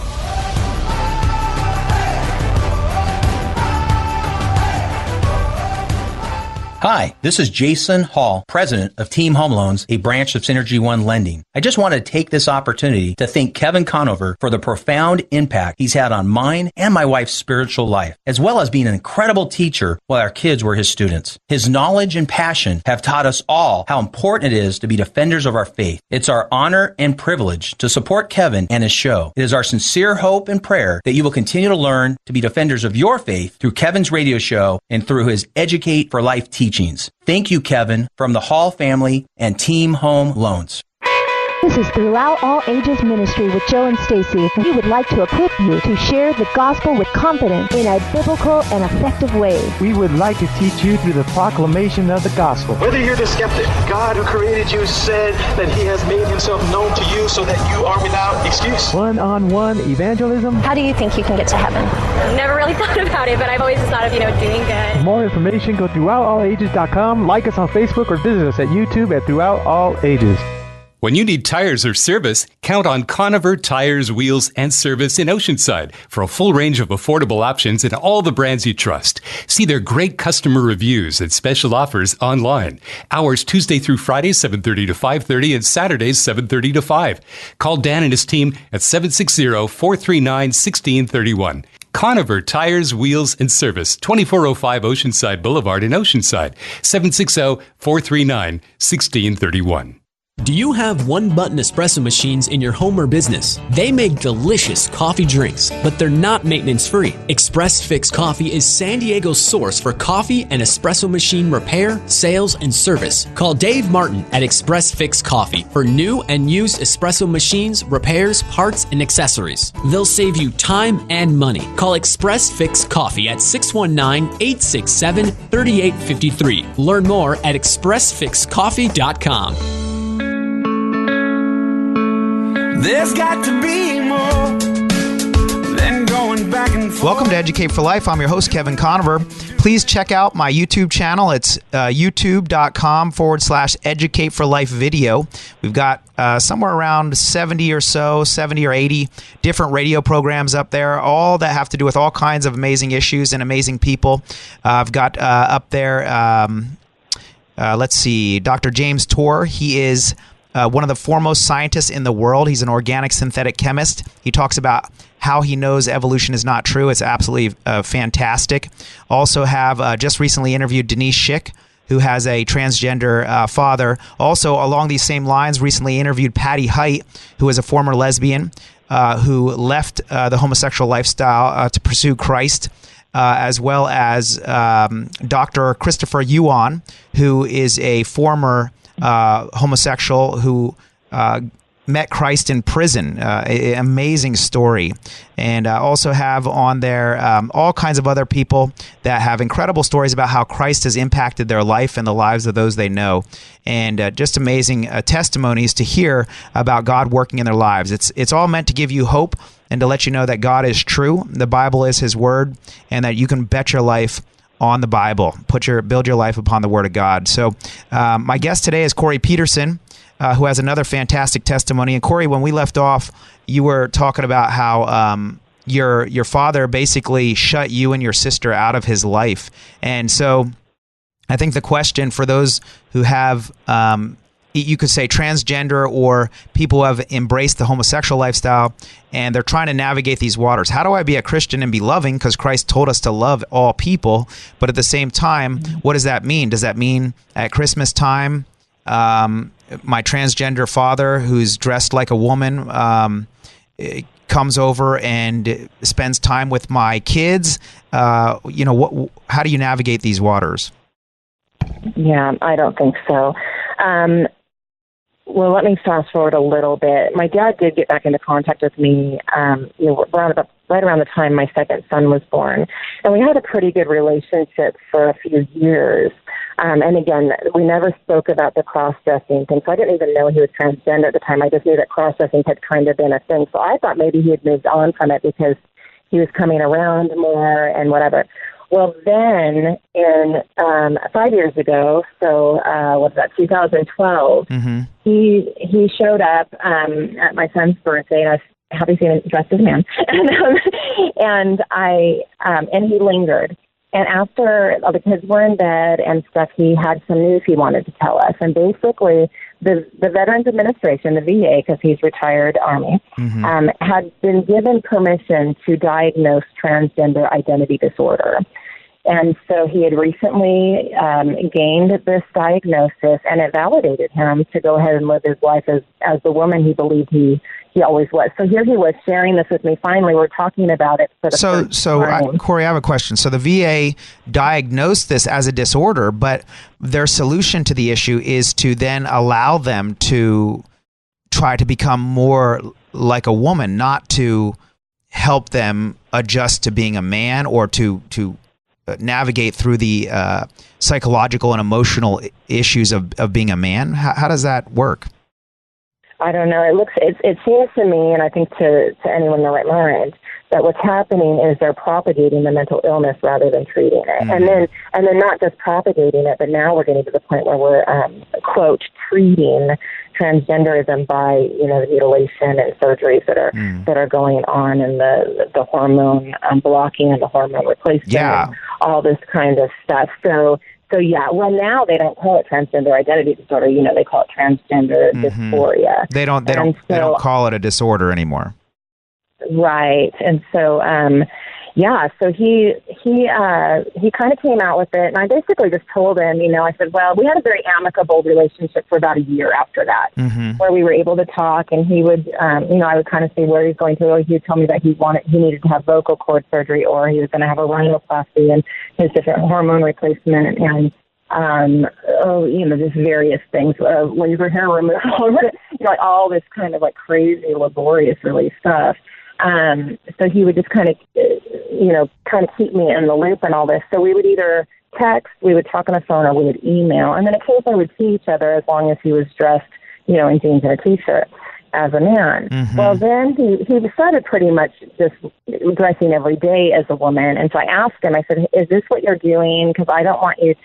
Hi, this is Jason Hall, president of Team Home Loans, a branch of Synergy One Lending. I just want to take this opportunity to thank Kevin Conover for the profound impact he's had on mine and my wife's spiritual life, as well as being an incredible teacher while our kids were his students. His knowledge and passion have taught us all how important it is to be defenders of our faith. It's our honor and privilege to support Kevin and his show. It is our sincere hope and prayer that you will continue to learn to be defenders of your faith through Kevin's radio show and through his Educate for Life teachings. Thank you, Kevin, from the Hall family and Team Home Loans. This is Throughout All Ages Ministry with Joe and Stacy. We would like to equip you to share the gospel with confidence in a biblical and effective way. We would like to teach you through the proclamation of the gospel. Whether you're the skeptic, God who created you said that he has made himself known to you so that you are without excuse. One-on-one evangelism. How do you think you can get to heaven? I've never really thought about it, but I've always thought of, doing good. For more information, go to throughoutallages.com, like us on Facebook, or visit us at YouTube at Throughout All Ages. When you need tires or service, count on Conover Tires, Wheels, and Service in Oceanside for a full range of affordable options and all the brands you trust. See their great customer reviews and special offers online. Hours Tuesday through Friday, 7:30 to 5:30, and Saturdays, 7:30 to 5. Call Dan and his team at 760-439-1631. Conover Tires, Wheels, and Service, 2405 Oceanside Boulevard in Oceanside, 760-439-1631. Do you have one-button espresso machines in your home or business? They make delicious coffee drinks, but they're not maintenance-free. Express Fix Coffee is San Diego's source for coffee and espresso machine repair, sales, and service. Call Dave Martin at Express Fix Coffee for new and used espresso machines, repairs, parts, and accessories. They'll save you time and money. Call Express Fix Coffee at 619-867-3853. Learn more at expressfixcoffee.com. There's got to be more than going back and forth. Welcome to Educate for Life. I'm your host, Kevin Conover. Please check out my YouTube channel. It's youtube.com/Educate for Life video. We've got somewhere around 70 or 80 different radio programs up there, all that have to do with all kinds of amazing issues and amazing people. I've got up there, let's see, Dr. James Torr. He is one of the foremost scientists in the world. He's an organic synthetic chemist. He talks about how he knows evolution is not true. It's absolutely fantastic. Also have just recently interviewed Denise Schick, who has a transgender father. Also, along these same lines, recently interviewed Patty Height, who is a former lesbian who left the homosexual lifestyle to pursue Christ. As well as Dr. Christopher Yuan, who is a former homosexual who met Christ in prison. Amazing story. And also have on there all kinds of other people that have incredible stories about how Christ has impacted their life and the lives of those they know. And just amazing testimonies to hear about God working in their lives. It's all meant to give you hope and to let you know that God is true. The Bible is his word, and that you can bet your life on the Bible. Build your life upon the Word of God. So my guest today is Kori Peterson, who has another fantastic testimony. And Kori, when we left off, you were talking about how your father basically shut you and your sister out of his life. And so I think the question for those who have, you could say transgender or people who have embraced the homosexual lifestyle and they're trying to navigate these waters. How do I be a Christian and be loving? Because Christ told us to love all people. But at the same time, what does that mean? Does that mean at Christmas time, my transgender father who's dressed like a woman comes over and spends time with my kids? How do you navigate these waters? Yeah, I don't think so. Well, let me fast forward a little bit. My dad did get back into contact with me right around the time my second son was born. And we had a pretty good relationship for a few years. And again, we never spoke about the cross-dressing thing. So I didn't even know he was transgender at the time. I just knew that cross-dressing had kind of been a thing. So I thought maybe he had moved on from it because he was coming around more and whatever. Well, then in 5 years ago, so what's that, 2012, he showed up at my son's birthday, and I was happy to see him dressed as a man, and he lingered. And after all the kids were in bed and stuff, he had some news he wanted to tell us. And basically, the Veterans Administration, the VA, because he's retired Army, had been given permission to diagnose transgender identity disorder. And so he had recently gained this diagnosis, and it validated him to go ahead and live his life as the woman he believed he always was. So here he was sharing this with me. Finally, we're talking about it for the first time. Kori, I have a question. So the VA diagnosed this as a disorder, but their solution to the issue is to then allow them to try to become more like a woman, not to help them adjust to being a man or to navigate through the psychological and emotional issues of being a man? How does that work? I don't know. It seems to me, and I think to anyone in the right mind, that what's happening is they're propagating the mental illness rather than treating it. Mm. And then not just propagating it, but now we're getting to the point where we're, quote, treating transgenderism by, the mutilation and surgeries that are going on, and the hormone blocking and the hormone replacement, and all this kind of stuff. So yeah, well, now they don't call it transgender identity disorder. They call it transgender dysphoria. They don't call it a disorder anymore. Right. And so, so he kind of came out with it, and I basically just told him, I said, well, we had a very amicable relationship for about a year after that, where we were able to talk, and he would, I would kind of see where he's going to. He would tell me that he needed to have vocal cord surgery, or he was going to have a rhinoplasty and his different hormone replacement, and just various things, laser hair removal, all this kind of like crazy, laborious, really stuff. So he would just kind of keep me in the loop and all this. So we would either text, we would talk on the phone, or we would email. And then occasionally we'd see each other as long as he was dressed, in jeans and a T-shirt as a man. Well, then he started pretty much just dressing every day as a woman. And so I asked him, I said, is this what you're doing? Because I don't want you to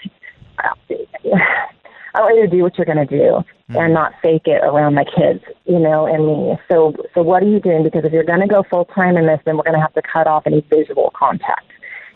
do what you're going to do and not fake it around my kids, and me. So what are you doing? Because if you're going to go full time in this, then we're going to have to cut off any visual contact.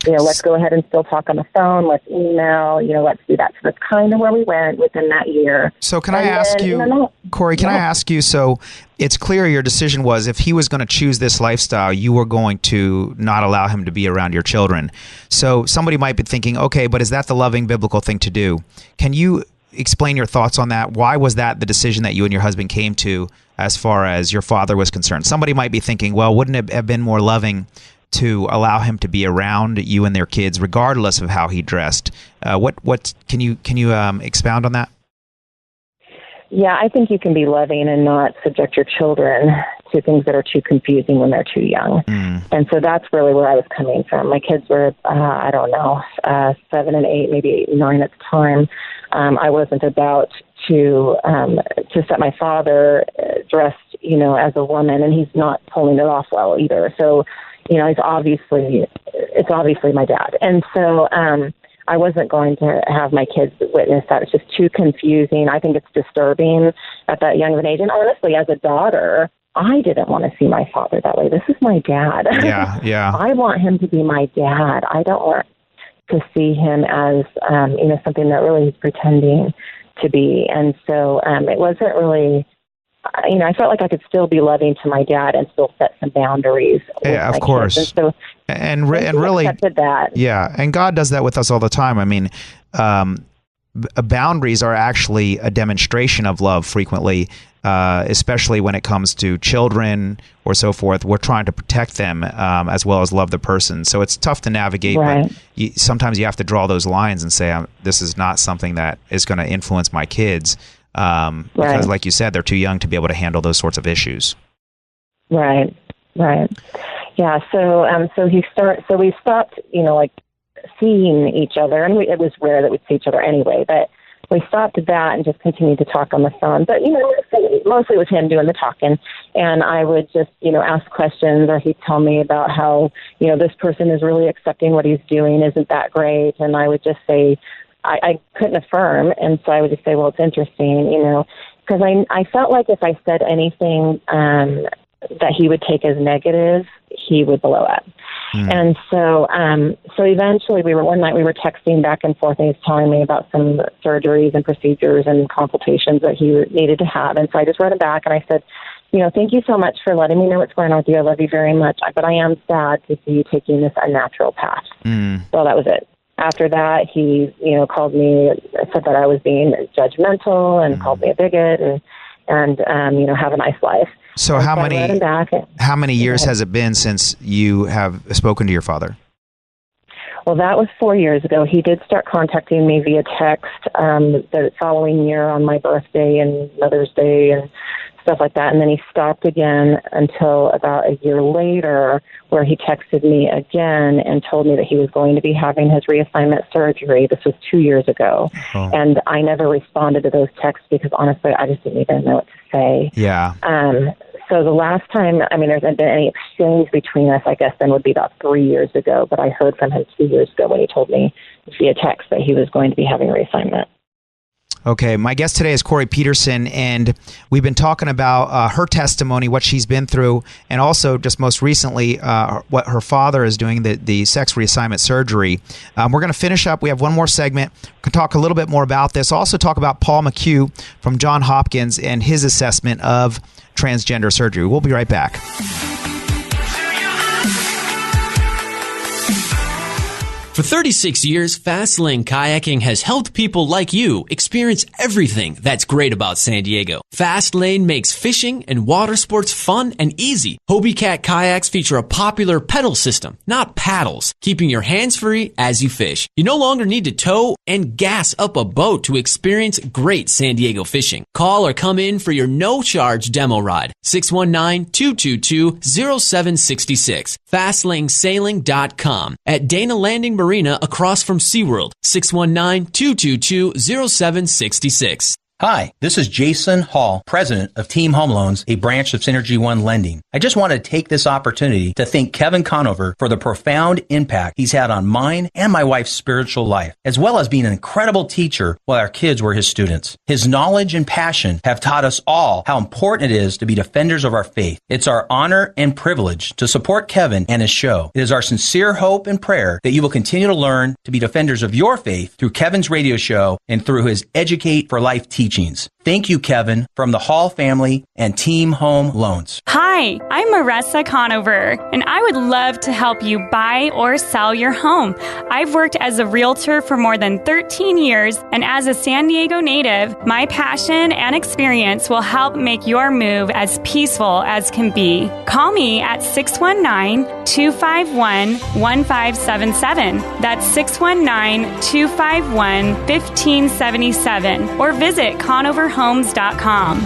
Let's go ahead and still talk on the phone. Let's email, let's do that. So that's kind of where we went within that year. So can I ask you, Kori, I ask you, so it's clear your decision was if he was going to choose this lifestyle, you were going to not allow him to be around your children. So somebody might be thinking, okay, but is that the loving biblical thing to do? Can you explain your thoughts on that? Why was that the decision that you and your husband came to as far as your father was concerned? Somebody might be thinking, well, wouldn't it have been more loving to allow him to be around you and their kids regardless of how he dressed? What can you expound on that? Yeah, I think you can be loving and not subject your children to things that are too confusing when they're too young. And so that's really where I was coming from. My kids were, 7 and 8, maybe 8 and 9 at the time. I wasn't about to set my father dressed, as a woman, and he's not pulling it off well either. So, it's obviously my dad. And so, I wasn't going to have my kids witness that. It's just too confusing. I think it's disturbing at that young of an age. And honestly, as a daughter, I didn't want to see my father that way. This is my dad. Yeah. I want him to be my dad. I don't want to see him as, something that really he's pretending to be. And so it wasn't really, I felt like I could still be loving to my dad and still set some boundaries. Yeah, of course. And so and really accepted that. Yeah, and God does that with us all the time. I mean, boundaries are actually a demonstration of love frequently, especially when it comes to children or so forth. We're trying to protect them as well as love the person. So it's tough to navigate, right. But sometimes you have to draw those lines and say, this is not something that is going to influence my kids. Because like you said, they're too young to be able to handle those sorts of issues. Right. Yeah. So we stopped, seeing each other, and it was rare that we'd see each other anyway, but we stopped that and just continued to talk on the phone. But, mostly it was him doing the talking, and I would just, ask questions, or he'd tell me about how, this person is really accepting what he's doing. Isn't that great? And I would just say, I couldn't affirm, and so I would just say, well, it's interesting, because I felt like if I said anything that he would take as negative, he would blow up. And so eventually one night we were texting back and forth, and he was telling me about some surgeries and procedures and consultations that he needed to have. And so I just wrote him back and I said, thank you so much for letting me know what's going on with you. I love you very much, but I am sad to see you taking this unnatural path. So that was it. After that, he, called me, said that I was being judgmental and called me a bigot and have a nice life. So how many years has it been since you have spoken to your father? Well, that was 4 years ago. He did start contacting me via text the following year on my birthday and Mother's Day and stuff like that. And then he stopped again until about a year later, where he texted me again and told me that he was going to be having his reassignment surgery. This was 2 years ago. Oh. And I never responded to those texts because, honestly, I just didn't even know what to say. Yeah. So the last time, there's been any exchange between us, I guess, then would be about 3 years ago. But I heard from him 2 years ago when he told me via text that he was going to be having a reassignment. Okay, my guest today is Kori Peterson, and we've been talking about her testimony, what she's been through, and also just most recently what her father is doing, the sex reassignment surgery. We're going to finish up. We have one more segment. We can talk a little bit more about this. Also talk about Paul McHugh from Johns Hopkins and his assessment of transgender surgery. We'll be right back. For 36 years, Fast Lane Kayaking has helped people like you experience everything that's great about San Diego. Fast Lane makes fishing and water sports fun and easy. Hobie Cat kayaks feature a popular pedal system, not paddles, keeping your hands free as you fish. You no longer need to tow and gas up a boat to experience great San Diego fishing. Call or come in for your no-charge demo ride. 619-222-0766. FastlaneSailing.com. At Dana Landing Marina across from SeaWorld. 619-222-0766. Hi, this is Jason Hall, president of Team Home Loans, a branch of Synergy One Lending. I just want to take this opportunity to thank Kevin Conover for the profound impact he's had on mine and my wife's spiritual life, as well as being an incredible teacher while our kids were his students. His knowledge and passion have taught us all how important it is to be defenders of our faith. It's our honor and privilege to support Kevin and his show. It is our sincere hope and prayer that you will continue to learn to be defenders of your faith through Kevin's radio show and through his Educate for Life teachings. Thank you, Kevin, from the Hall family and Team Home Loans. Hi, I'm Marissa Conover, and I would love to help you buy or sell your home. I've worked as a realtor for more than 13 years, and as a San Diego native, my passion and experience will help make your move as peaceful as can be. Call me at 619-251-1577. That's 619-251-1577, or visit ConoverHomes.com.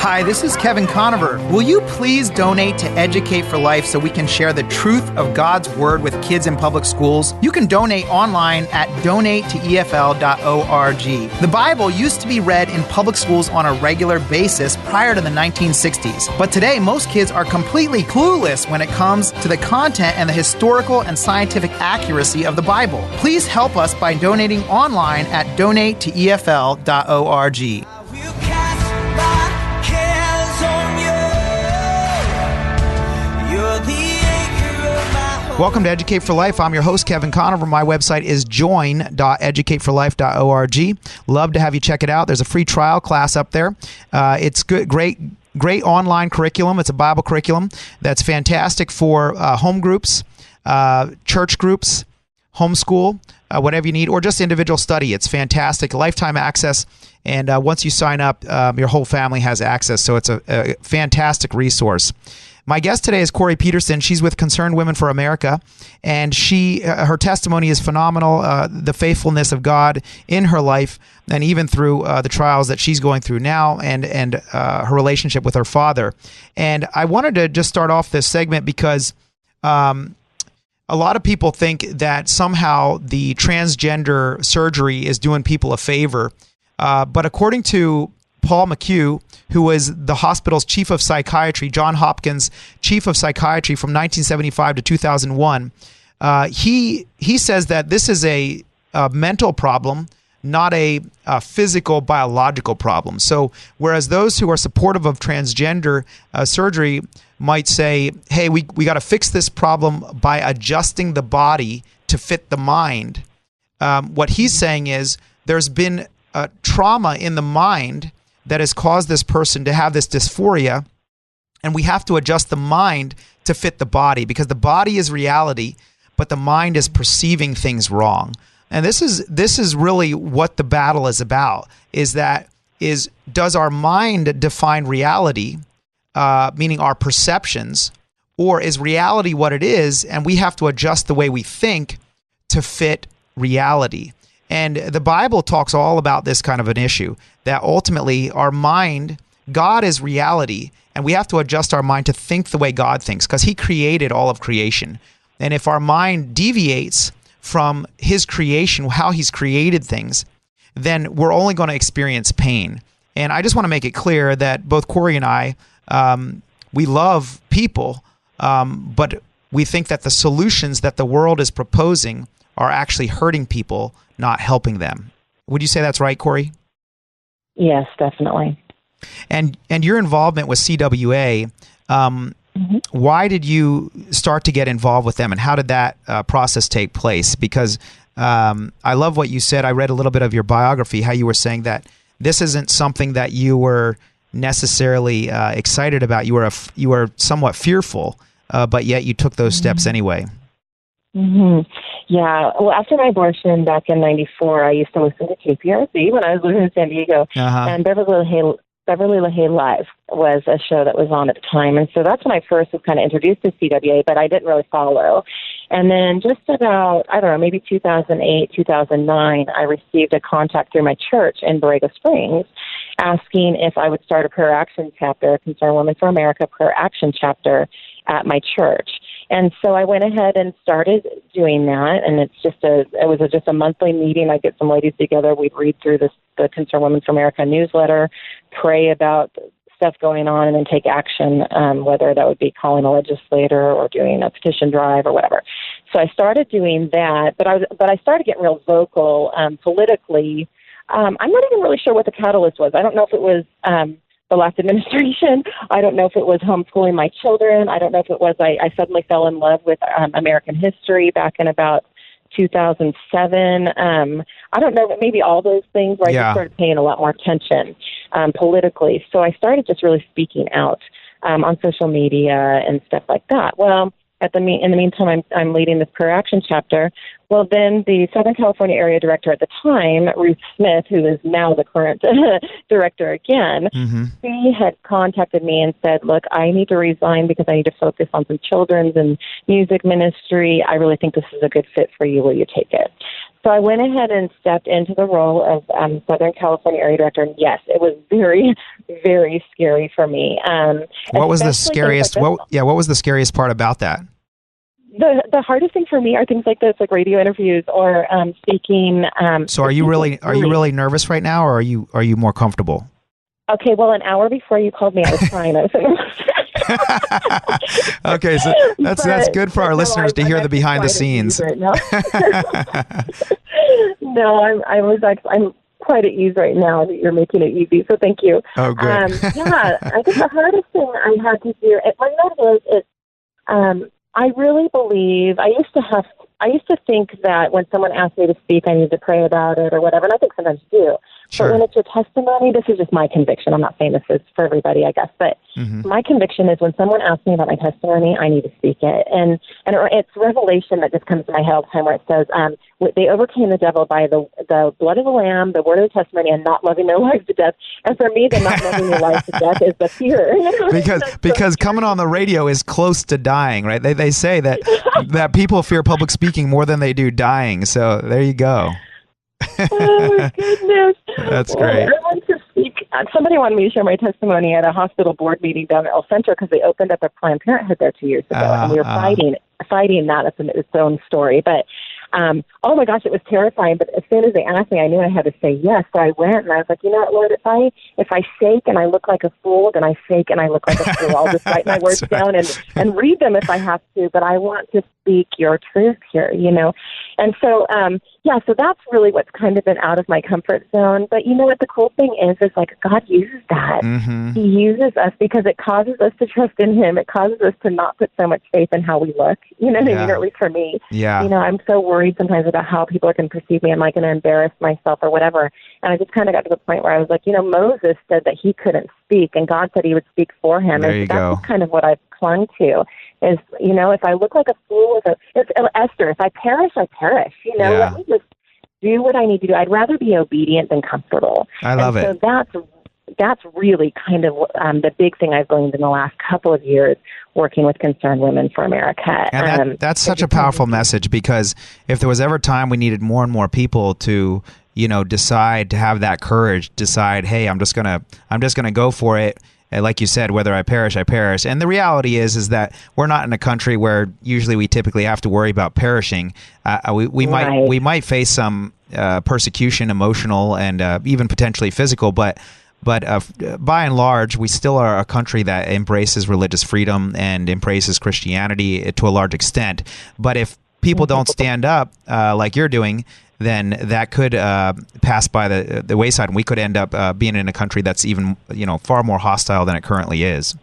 Hi, this is Kevin Conover. Will you please donate to Educate for Life so we can share the truth of God's Word with kids in public schools? You can donate online at donatetoefl.org. The Bible used to be read in public schools on a regular basis prior to the 1960s, but today most kids are completely clueless when it comes to the content and the historical and scientific accuracy of the Bible. Please help us by donating online at donatetoefl.org. Welcome to Educate for Life. I'm your host, Kevin Conover. My website is join.educateforlife.org. Love to have you check it out. There's a free trial class up there. It's good, great online curriculum. It's a Bible curriculum that's fantastic for home groups, church groups, homeschool, whatever you need, or just individual study. It's fantastic. Lifetime access. And once you sign up, your whole family has access. So it's a fantastic resource. My guest today is Kori Peterson. She's with Concerned Women for America, and her testimony is phenomenal, the faithfulness of God in her life, and even through the trials that she's going through now, and her relationship with her father. And I wanted to just start off this segment because a lot of people think that somehow the transgender surgery is doing people a favor, but according to Paul McHugh, who was the hospital's chief of psychiatry, Johns Hopkins chief of psychiatry from 1975 to 2001, he says that this is a mental problem, not a physical, biological problem. So whereas those who are supportive of transgender surgery might say, hey, we got to fix this problem by adjusting the body to fit the mind, what he's saying is there's been trauma in the mind that has caused this person to have this dysphoria, and we have to adjust the mind to fit the body, because the body is reality, but the mind is perceiving things wrong. And this is really what the battle is about, does our mind define reality, meaning our perceptions, or is reality what it is, and we have to adjust the way we think to fit reality? And the Bible talks all about this kind of an issue, that ultimately our mind, God is reality, and we have to adjust our mind to think the way God thinks, because he created all of creation. And if our mind deviates from his creation, how he's created things, then we're only going to experience pain. And I just want to make it clear that both Kori and I, we love people, but we think that the solutions that the world is proposing are actually hurting people, not helping them. Would you say that's right, Kori? Yes, definitely. And your involvement with CWA, why did you start to get involved with them, and how did that process take place? Because I love what you said. I read a little bit of your biography, how you were saying that this isn't something that you were necessarily excited about. You were somewhat fearful, but yet you took those steps anyway. Yeah. Well, after my abortion back in '94, I used to listen to KPRC when I was living in San Diego, and Beverly LaHaye Live was a show that was on at the time. And so that's when I first was kind of introduced to CWA, but I didn't really follow. And then just about, I don't know, maybe 2008, 2009, I received a contact through my church in Borrego Springs asking if I would start a prayer action chapter, Concerned Women for America prayer action chapter at my church. And so I went ahead and started doing that, and it was just a monthly meeting. I'd get some ladies together. We'd read through the Concerned Women for America newsletter, pray about stuff going on, and then take action, whether that would be calling a legislator or doing a petition drive or whatever. So I started doing that, but I started getting real vocal politically. I'm not even really sure what the catalyst was. I don't know if it was the last administration. I don't know if it was homeschooling my children. I don't know if it was I suddenly fell in love with American history back in about 2007. I don't know, but maybe all those things where I just started paying a lot more attention politically. So I started just really speaking out on social media and stuff like that. Well, in the meantime, I'm leading this prayer action chapter. Well, then the Southern California area director at the time, Ruth Smith, who is now the current director again, she had contacted me and said, look, I need to resign because I need to focus on some children's and music ministry. I really think this is a good fit for you. Will you take it? So I went ahead and stepped into the role of Southern California area director. And yes, it was very, very scary for me. What was the scariest? What was the scariest part about that? The hardest thing for me are things like this, like radio interviews or speaking. So are you really nervous right now, or are you more comfortable? Okay, well, an hour before you called me, I was crying. I was okay, so that's good for our listeners to hear the behind the scenes. Right now. No, I'm quite at ease right now that you're making it easy. So thank you. Oh, good. I think the hardest thing I had to do, I really believe I used to think that when someone asked me to speak, I needed to pray about it or whatever, and I think sometimes you do. Sure. But when it's your testimony, this is just my conviction. I'm not saying this is for everybody, I guess, but my conviction is when someone asks me about my testimony, I need to speak it. And it's revelation that just comes to my head all the time, where it says, they overcame the devil by the blood of the Lamb, the word of the testimony, and not loving their lives to death. And for me, the not loving your life to death is the fear. Because coming on the radio is close to dying, right? They say that people fear public speaking more than they do dying. So there you go. Oh my goodness. That's great. I want to speak. Somebody wanted me to share my testimony at a hospital board meeting down at El Centro because they opened up a Planned Parenthood there 2 years ago, and we were fighting that. It's its own story. But oh my gosh, it was terrifying. But as soon as they asked me, I knew I had to say yes. So I went, and I was like, you know what, Lord, if I fake and I look like a fool, then I fake and I look like a fool. I'll just write my words down and read them if I have to. But I want to speak your truth here, you know. And so, so that's really what's kind of been out of my comfort zone. But you know what the cool thing is like God uses that. He uses us because it causes us to trust in Him. It causes us to not put so much faith in how we look. You know what I mean? Or at least for me. Yeah. You know, I'm so worried sometimes about how people are going to perceive me. Am I going to embarrass myself or whatever? And I just kind of got to the point where I was like, you know, Moses said that he couldn't speak, and God said He would speak for him. There you go. That's kind of what I've clung to. Is, you know, if I look like a fool, it's Esther, if I perish, I perish. You know, let me just do what I need to do. I'd rather be obedient than comfortable. I love it. So that's really kind of the big thing I've learned in the last couple of years working with Concerned Women for America. And that's such a powerful message, because if there was ever time we needed more and more people to, decide to have that courage, decide, hey, I'm just gonna go for it. And like you said, whether I perish, I perish. And the reality is that we're not in a country where usually we typically have to worry about perishing. We might face some persecution, emotional, and even potentially physical, but by and large, we still are a country that embraces religious freedom and embraces Christianity to a large extent. But if people don't stand up like you're doing, then that could pass by the wayside, and we could end up being in a country that's even far more hostile than it currently is.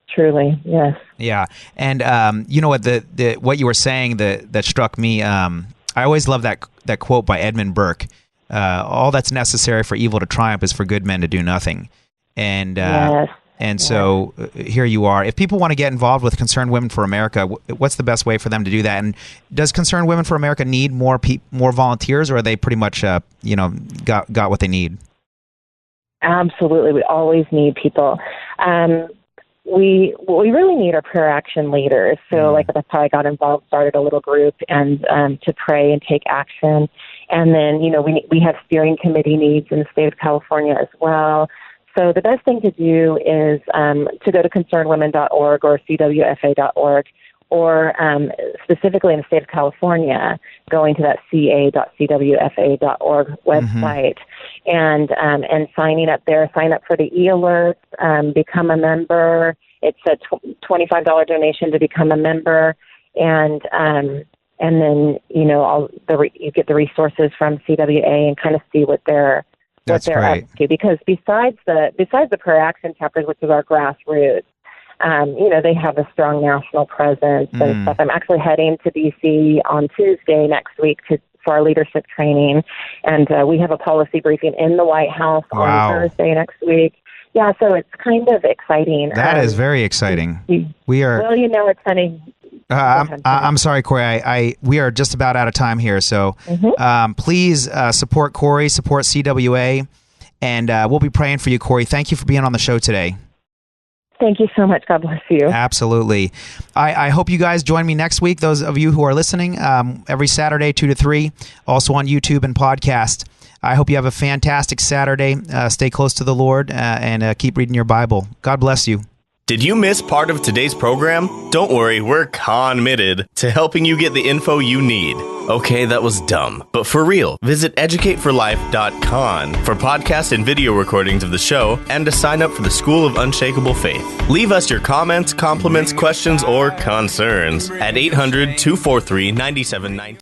Truly, yes. Yeah, and what you were saying that struck me. I always love that quote by Edmund Burke. All that's necessary for evil to triumph is for good men to do nothing. And yes. And so here you are. If people want to get involved with Concerned Women for America, what's the best way for them to do that? And does Concerned Women for America need more volunteers, or are they pretty much got what they need? Absolutely, we always need people. What we really need are prayer action leaders. So, like, that's how I got involved. Started a little group and to pray and take action. And then we have steering committee needs in the state of California as well. So the best thing to do is to go to concernedwomen.org or cwfa.org, or specifically in the state of California, going to that ca.cwfa.org website and signing up there. Sign up for the e-alerts, become a member. It's a $25 donation to become a member, and then you get the resources from CWA and kind of see what they're up to. Because besides the prayer action chapters, which is our grassroots, they have a strong national presence and stuff. I'm actually heading to DC on Tuesday next week for our leadership training, and we have a policy briefing in the White House on Thursday next week. Yeah, so it's kind of exciting. That is very exciting. We are. Well, it's funny. I'm sorry, Kori. We are just about out of time here, so please support Kori, support CWA, and we'll be praying for you, Kori. Thank you for being on the show today. Thank you so much. God bless you. Absolutely. I hope you guys join me next week, those of you who are listening, every Saturday, 2 to 3, also on YouTube and podcast. I hope you have a fantastic Saturday. Stay close to the Lord and keep reading your Bible. God bless you. Did you miss part of today's program? Don't worry, we're committed to helping you get the info you need. Okay, that was dumb, but for real, visit educateforlife.com for podcast and video recordings of the show and to sign up for the School of Unshakable Faith. Leave us your comments, compliments, questions, or concerns at 800-243-9719.